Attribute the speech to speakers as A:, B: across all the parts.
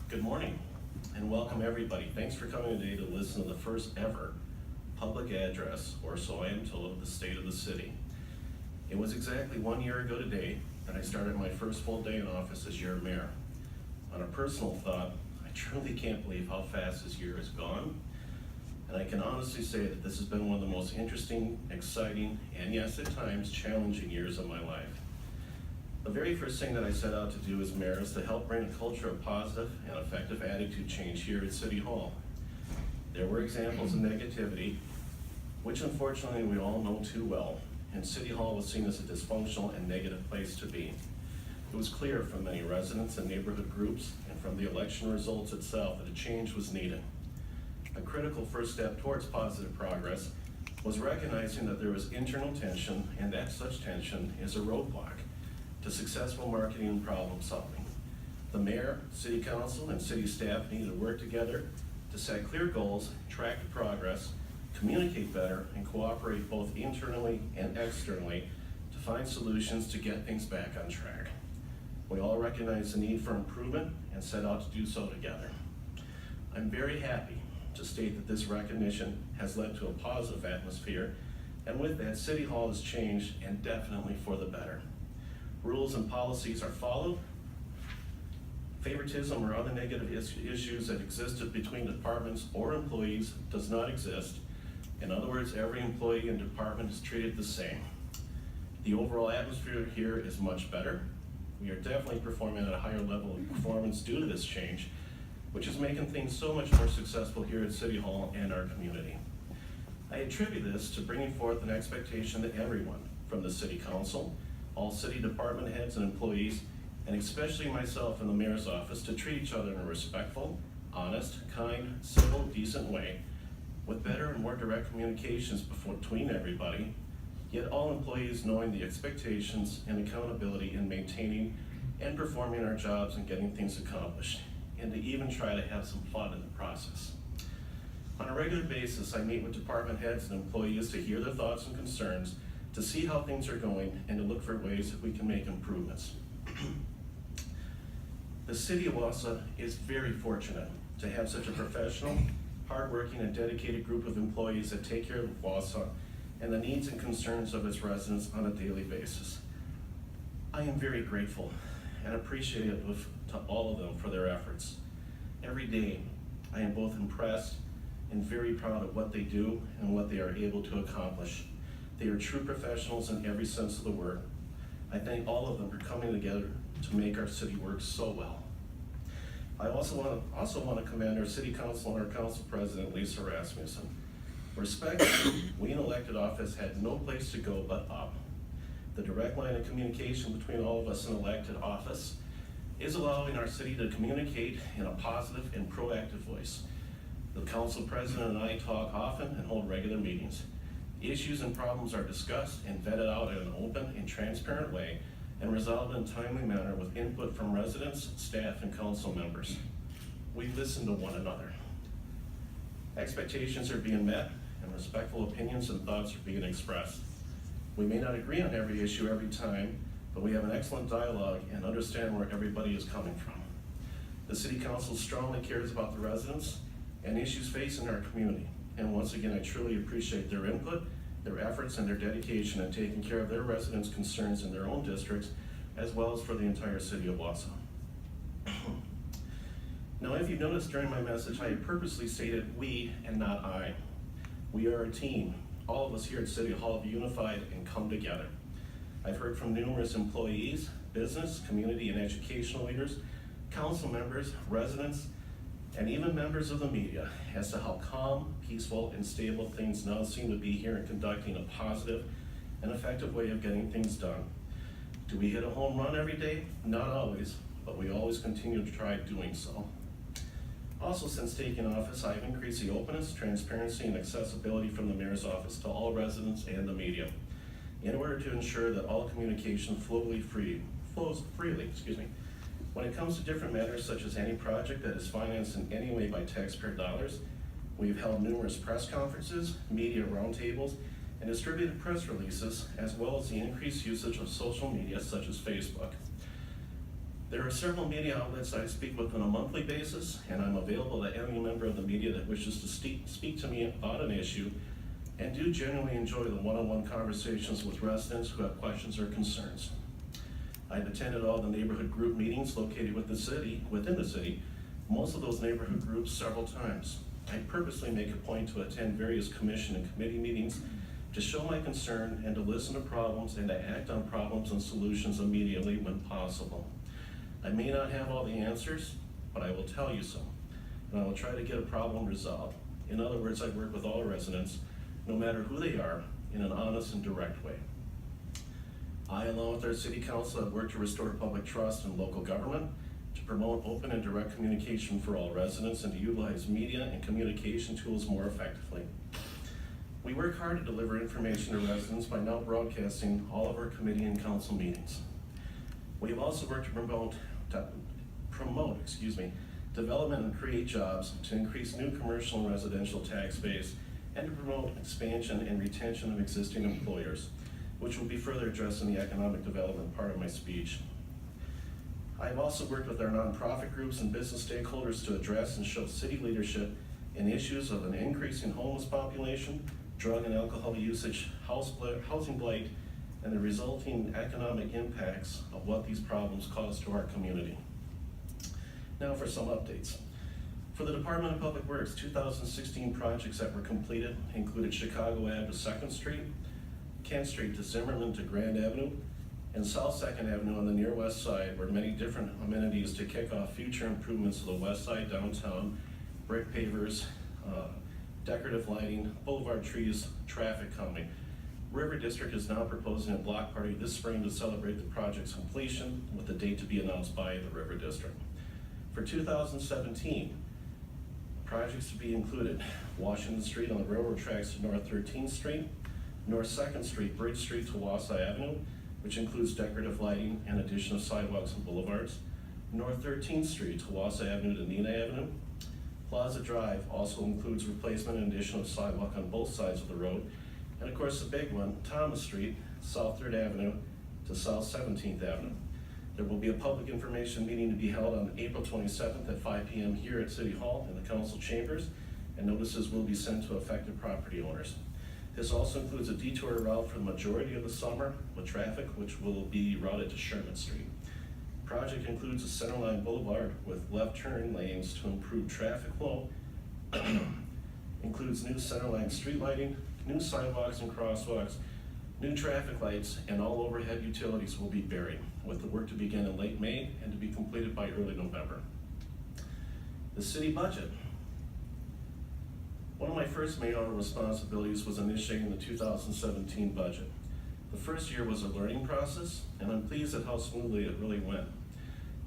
A: Good morning and welcome everybody. Thanks for coming today to listen to the first ever public address, or so I am told, of the state of the city. It was exactly 1 year ago today that I started my first full day in office as your mayor. On a personal thought, I truly can't believe how fast this year has gone. And I can honestly say that this has been one of the most interesting, exciting, and yes, at times, challenging years of my life. The very first thing that I set out to do as mayor is to help bring a culture of positive and effective attitude change here at City Hall. There were examples of negativity, which unfortunately we all know too well, and City Hall was seen as a dysfunctional and negative place to be. It was clear from many residents and neighborhood groups and from the election results itself that a change was needed. A critical first step towards positive progress was recognizing that there was internal tension, and that such tension is a roadblock to successful marketing and problem solving. The mayor, city council, and city staff needed to work together to set clear goals, track the progress, communicate better, and cooperate both internally and externally to find solutions to get things back on track. We all recognize the need for improvement and set out to do so together. I'm very happy to state that this recognition has led to a positive atmosphere, and with that, City Hall has changed, and definitely for the better. Rules and policies are followed. Favoritism or other negative issues that existed between departments or employees does not exist. In other words, every employee and department is treated the same. The overall atmosphere here is much better. We are definitely performing at a higher level of performance due to this change, which is making things so much more successful here at City Hall and our community. I attribute this to bringing forth an expectation that everyone, from the city council, all city department heads and employees, and especially myself in the mayor's office, to treat each other in a respectful, honest, kind, civil, decent way, with better and more direct communications between everybody, yet all employees knowing the expectations and accountability in maintaining and performing our jobs and getting things accomplished, and to even try to have some fun in the process. On a regular basis, I meet with department heads and employees to hear their thoughts and concerns, to see how things are going, and to look for ways that we can make improvements. The city of Wausau is very fortunate to have such a professional, hardworking, and dedicated group of employees that take care of Wausau and the needs and concerns of its residents on a daily basis. I am very grateful and appreciative to all of them for their efforts. Every day, I am both impressed and very proud of what they do and what they are able to accomplish. They are true professionals in every sense of the word. I thank all of them for coming together to make our city work so well. I also want to commend our city council and our council president, Lisa Rasmussen. Respectfully, we in elected office had no place to go but up. The direct line of communication between all of us in elected office is allowing our city to communicate in a positive and proactive voice. The council president and I talk often and hold regular meetings. Issues and problems are discussed and vetted out in an open and transparent way and resolved in a timely manner with input from residents, staff, and council members. We listen to one another. Expectations are being met and respectful opinions and thoughts are being expressed. We may not agree on every issue every time, but we have an excellent dialogue and understand where everybody is coming from. The city council strongly cares about the residents and issues facing our community. And once again, I truly appreciate their input, their efforts, and their dedication in taking care of their residents' concerns in their own districts, as well as for the entire city of Wausau. Now, if you've noticed during my message, I purposely stated we and not I. We are a team. All of us here at City Hall have unified and come together. I've heard from numerous employees, business, community, and educational leaders, council members, residents, and even members of the media as to how calm, peaceful, and stable things now seem to be here in conducting a positive and effective way of getting things done. Do we hit a home run every day? Not always, but we always continue to try doing so. Also, since taking office, I've increased the openness, transparency, and accessibility from the mayor's office to all residents and the media in order to ensure that all communication flows freely. When it comes to different matters such as any project that is financed in any way by taxpayer dollars, we've held numerous press conferences, media roundtables, and distributed press releases, as well as the increased usage of social media such as Facebook. There are several media outlets I speak with on a monthly basis, and I'm available to any member of the media that wishes to speak to me about an issue, and do genuinely enjoy the one-on-one conversations with residents who have questions or concerns. I've attended all the neighborhood group meetings located within the city, most of those neighborhood groups several times. I purposely make a point to attend various commission and committee meetings to show my concern and to listen to problems and to act on problems and solutions immediately when possible. I may not have all the answers, but I will tell you so, and I will try to get a problem resolved. In other words, I work with all residents, no matter who they are, in an honest and direct way. I, along with our city council, have worked to restore public trust in local government, to promote open and direct communication for all residents, and to utilize media and communication tools more effectively. We work hard to deliver information to residents by now broadcasting all of our committee and council meetings. We have also worked to promote development and create jobs, to increase new commercial and residential tax base, and to promote expansion and retention of existing employers, which will be further addressed in the economic development part of my speech. I have also worked with our nonprofit groups and business stakeholders to address and show city leadership in issues of an increasing homeless population, drug and alcohol usage, housing blight, and the resulting economic impacts of what these problems cause to our community. Now for some updates. For the Department of Public Works, 2016 projects that were completed included Chicago Ave to 2nd Street, Kent Street to Zimmerman to Grand Avenue, and South 2nd Avenue on the near west side, were many different amenities to kick off future improvements of the west side downtown, brick pavers, decorative lighting, boulevard trees, traffic calming. River District is now proposing a block party this spring to celebrate the project's completion, with the date to be announced by the River District. For 2017, projects to be included: Washington Street on the railroad tracks to North 13th Street, North 2nd Street, Bridge Street to Wausau Avenue, which includes decorative lighting and addition of sidewalks and boulevards, North 13th Street to Wausau Avenue to Nina Avenue. Plaza Drive also includes replacement and addition of sidewalk on both sides of the road, and of course the big one, Thomas Street, South 3rd Avenue to South 17th Avenue. There will be a public information meeting to be held on April 27th at 5 p.m. here at City Hall in the council chambers, and notices will be sent to affected property owners. This also includes a detour route for the majority of the summer with traffic, which will be routed to Sherman Street. The project includes a centerline boulevard with left turn lanes to improve traffic flow, includes new centerline street lighting, new sidewalks and crosswalks, new traffic lights, and all overhead utilities will be buried, with the work to begin in late May and to be completed by early November. The city budget. One of my first mayoral responsibilities was initiating the 2017 budget. The first year was a learning process, and I'm pleased at how smoothly it really went.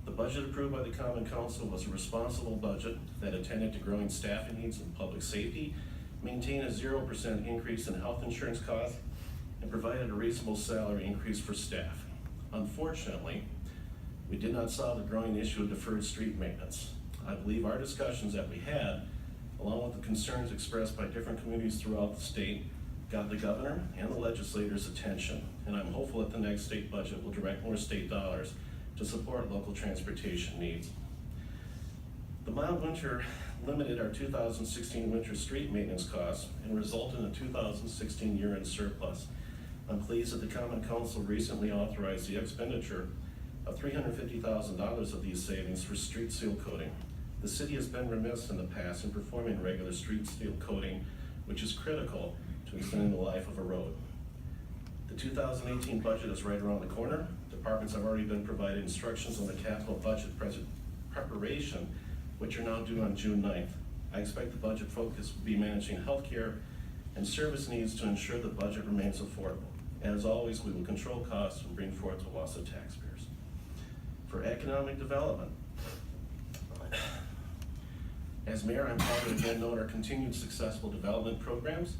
A: The budget approved by the Common Council was a responsible budget that attended to growing staffing needs in public safety, maintained a 0% increase in health insurance costs, and provided a reasonable salary increase for staff. Unfortunately, we did not solve the growing issue of deferred street maintenance. I believe our discussions that we had, along with the concerns expressed by different communities throughout the state, got the governor and the legislators' attention, and I'm hopeful that the next state budget will direct more state dollars to support local transportation needs. The mild winter limited our 2016 winter street maintenance costs and resulted in a 2016 year-end surplus. I'm pleased that the Common Council recently authorized the expenditure of $350,000 of these savings for street seal coating. The city has been remiss in the past in performing regular street seal coating, which is critical to extending the life of a road. The 2018 budget is right around the corner. Departments have already been provided instructions on the capital budget preparation, which are now due on June 9th. I expect the budget focus will be managing healthcare and service needs to ensure the budget remains affordable. As always, we will control costs and bring forth to Wausau taxpayers. For economic development, as mayor, I'm proud to again note our continued successful development programs.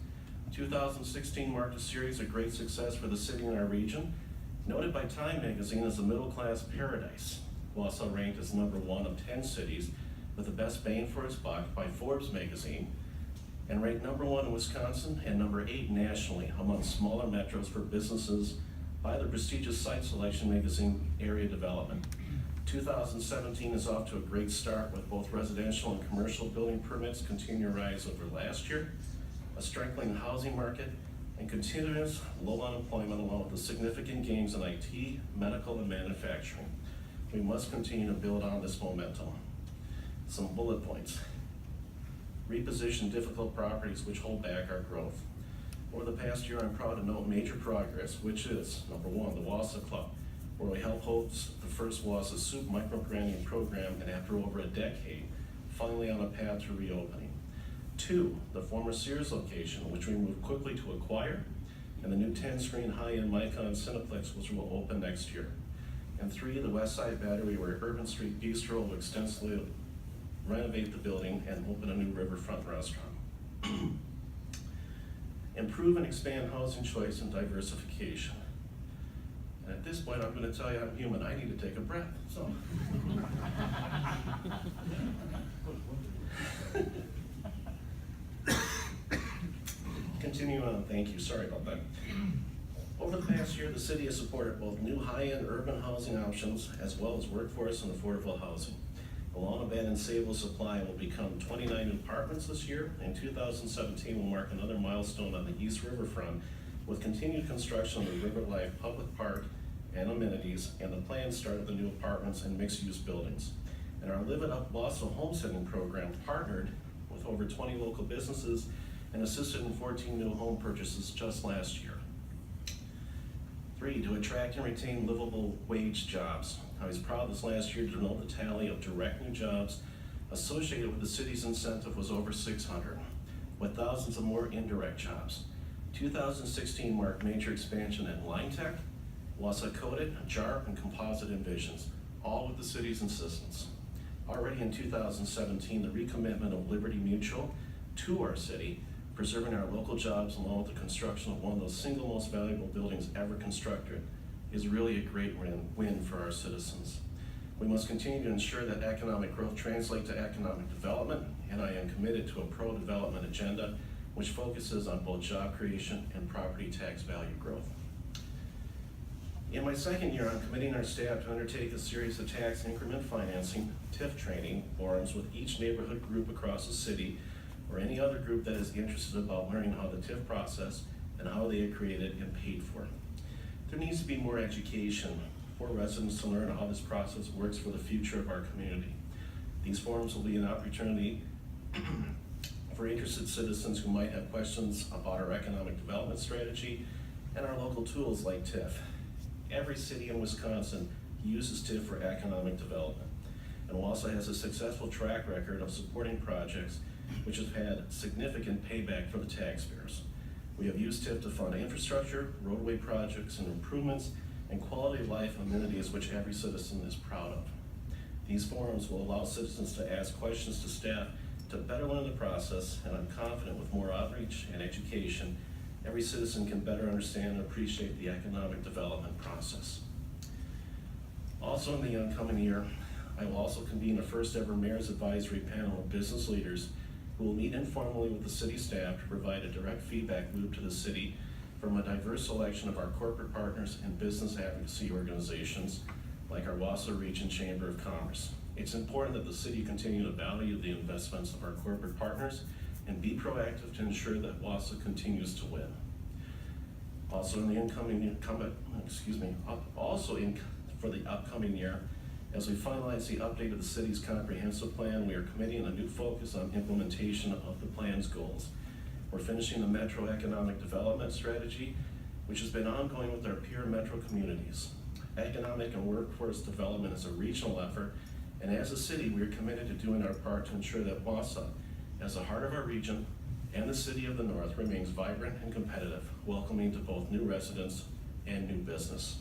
A: 2016 marked a series of great success for the city and our region. Noted by Time magazine as a middle-class paradise, Wausau ranked as #1 of 10 cities with the best bang for its buck by Forbes magazine, and ranked #1 in Wisconsin and #8 nationally among smaller metros for businesses by the prestigious site selection magazine Area Development. 2017 is off to a great start with both residential and commercial building permits continuing to rise over last year, a strengthening housing market, and continuous low unemployment along with the significant gains in IT, medical, and manufacturing. We must continue to build on this momentum. Some bullet points. Reposition difficult properties which hold back our growth. Over the past year, I'm proud to note major progress, which is, number one, the Wausau Club, where we helped host the first Wausau Soup micro-branding program, and after over a decade, finally on a path to reopening. Two, the former Sears location, which we moved quickly to acquire, and the new 10-screen high-end Micon Cineplex, which will open next year. And three, the West Side Battery, where Urban Street Bistro will extensively renovate the building and open a new riverfront restaurant. Improve and expand housing choice and diversification. And at this point, I'm going to tell you I'm human. I need to take a breath. So. Continue on, thank you, sorry about that. Over the past year, the city has supported both new high-end urban housing options as well as workforce and affordable housing. The long-abandoned Sable supply will become 29 new apartments this year, and 2017 will mark another milestone on the East Riverfront with continued construction of the River Life Public Park and amenities and the planned start of the new apartments and mixed-use buildings. And our Live It Up Wausau homesteading program partnered with over 20 local businesses and assisted in 14 new home purchases just last year. Three, to attract and retain livable wage jobs. I was proud this last year to note the tally of direct new jobs associated with the city's incentive was over 600, with thousands of more indirect jobs. 2016 marked major expansion in line tech, Wausau Coated, JARP, and Composite Envisions, all with the city's assistance. Already in 2017, the recommitment of Liberty Mutual to our city, preserving our local jobs along with the construction of one of the single most valuable buildings ever constructed, is really a great win for our citizens. We must continue to ensure that economic growth translates to economic development, and I am committed to a pro-development agenda which focuses on both job creation and property tax value growth. In my second year, I'm committing our staff to undertake a series of tax increment financing, TIF training forums with each neighborhood group across the city or any other group that is interested about learning how the TIF process and how they are created and paid for. There needs to be more education for residents to learn how this process works for the future of our community. These forums will be an opportunity for interested citizens who might have questions about our economic development strategy and our local tools like TIF. Every city in Wisconsin uses TIF for economic development, and Wausau has a successful track record of supporting projects which have had significant payback for the taxpayers. We have used TIF to fund infrastructure, roadway projects and improvements, and quality of life amenities which every citizen is proud of. These forums will allow citizens to ask questions to staff to better learn the process, and I'm confident with more outreach and education, every citizen can better understand and appreciate the economic development process. Also in the upcoming year, I will also convene a first ever Mayor's Advisory Panel of business leaders who will meet informally with the city staff to provide a direct feedback loop to the city from a diverse selection of our corporate partners and business advocacy organizations like our Wausau Region Chamber of Commerce. It's important that the city continue to value the investments of our corporate partners and be proactive to ensure that Wausau continues to win. Also in the for the upcoming year, as we finalize the update of the city's comprehensive plan, we are committing a new focus on implementation of the plan's goals. We're finishing the Metro Economic Development Strategy, which has been ongoing with our peer metro communities. Economic and workforce development is a regional effort, and as a city, we are committed to doing our part to ensure that Wausau, as the heart of our region and the city of the North, remains vibrant and competitive, welcoming to both new residents and new business.